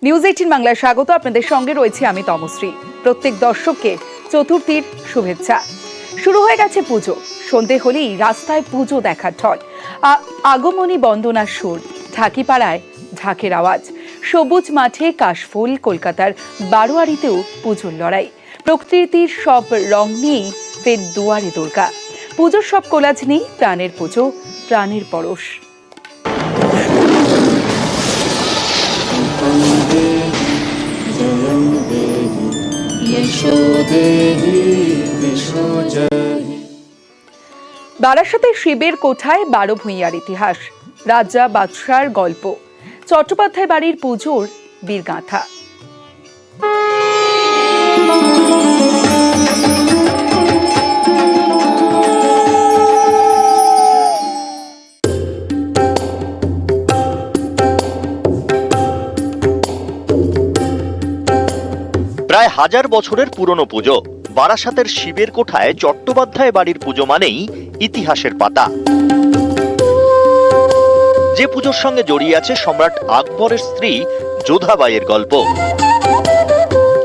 News 18 বাংলায় স্বাগত। আপনাদের সঙ্গে রয়েছে আমি তমশ্রী। প্রত্যেক দর্শককে চতুর্থীর শুভেচ্ছা। শুরু হয়ে গেছে পুজো। সন্ধে হলেই রাস্তায় পুজো দেখার ঢল। আগমনী বন্দনার সুর, ঢাকিপাড়ায় ঢাকের আওয়াজ, সবুজ মাঠে কাশফুল, কলকাতার বারোয়ারিতেও পুজোর লড়াই। প্রকৃতির সব রং নিয়েই ফের দুয়ারে দুর্গা। পুজোর সব কোলাজ নেই, প্রাণের পুজো, প্রাণের পরশ। বারাসাতে শিবের কোঠায় 12 ভূঁইয়ার ইতিহাস, রাজা বাদশার গল্প, চট্টোপাধ্যায় বাড়ির পুজোর বীরগাথা। প্রায় 1000 বছরের পুরনো পুজো বারাসাতের শিবের কোঠায় চট্টোপাধ্যায় বাড়ির পুজো মানেই ইতিহাসের পাতা। যে পুজোর সঙ্গে জড়িয়ে আছে সম্রাট আকবরের স্ত্রী যোধাবাইয়ের গল্প।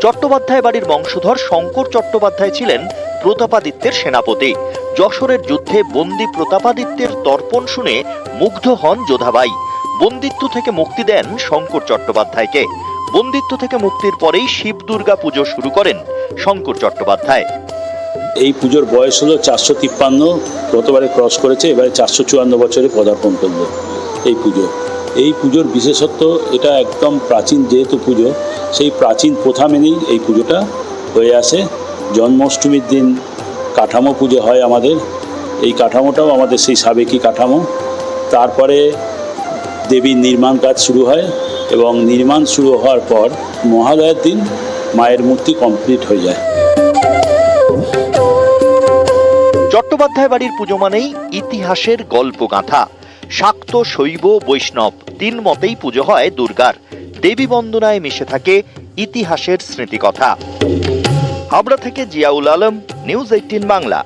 চট্টোপাধ্যায় বাড়ির বংশধর শঙ্কর চট্টোপাধ্যায় ছিলেন প্রতাপাদিত্যের সেনাপতি। যশোরের যুদ্ধে বন্দী প্রতাপাদিত্যের তর্পণ শুনে মুগ্ধ হন যোধাবাই। বন্দিত্ব থেকে মুক্তি দেন শঙ্কর চট্টোপাধ্যায়কে। বন্দিত্ব থেকে মুক্তির পরেই শিব দুর্গা পুজো শুরু করেন শঙ্কর চট্টোপাধ্যায়। এই পুজোর বয়স হলো 453, গতবারে ক্রস করেছে, এবারে 454 বছরে পদার্পণ করলো এই পুজোর বিশেষত্ব, এটা একদম প্রাচীন যেহেতু পুজো, সেই প্রাচীন প্রথা মেনেই এই পুজোটা হয়ে আসে। জন্মাষ্টমীর দিন কাঠামো পুজো হয় আমাদের, এই কাঠামোটাও আমাদের সেই সাবেকি কাঠামো। তারপরে দেবীর নির্মাণ কাজ শুরু হয় এবং নির্মাণ শুরু হওয়ার পর মহালয়ার দিন মায়ের মূর্তি কমপ্লিট হয়ে যায়। চট্টোপাধ্যায় বাড়ির পুজো মানেই ইতিহাসের গল্পগাথা। শাক্ত, শৈব, বৈষ্ণব 3 মতেই পুজো হয় দুর্গার। দেবী বন্দনায় মিশে থাকে ইতিহাসের স্মৃতিকথা। হাবড়া থেকে জিয়াউল আলম, নিউজ 18 বাংলা।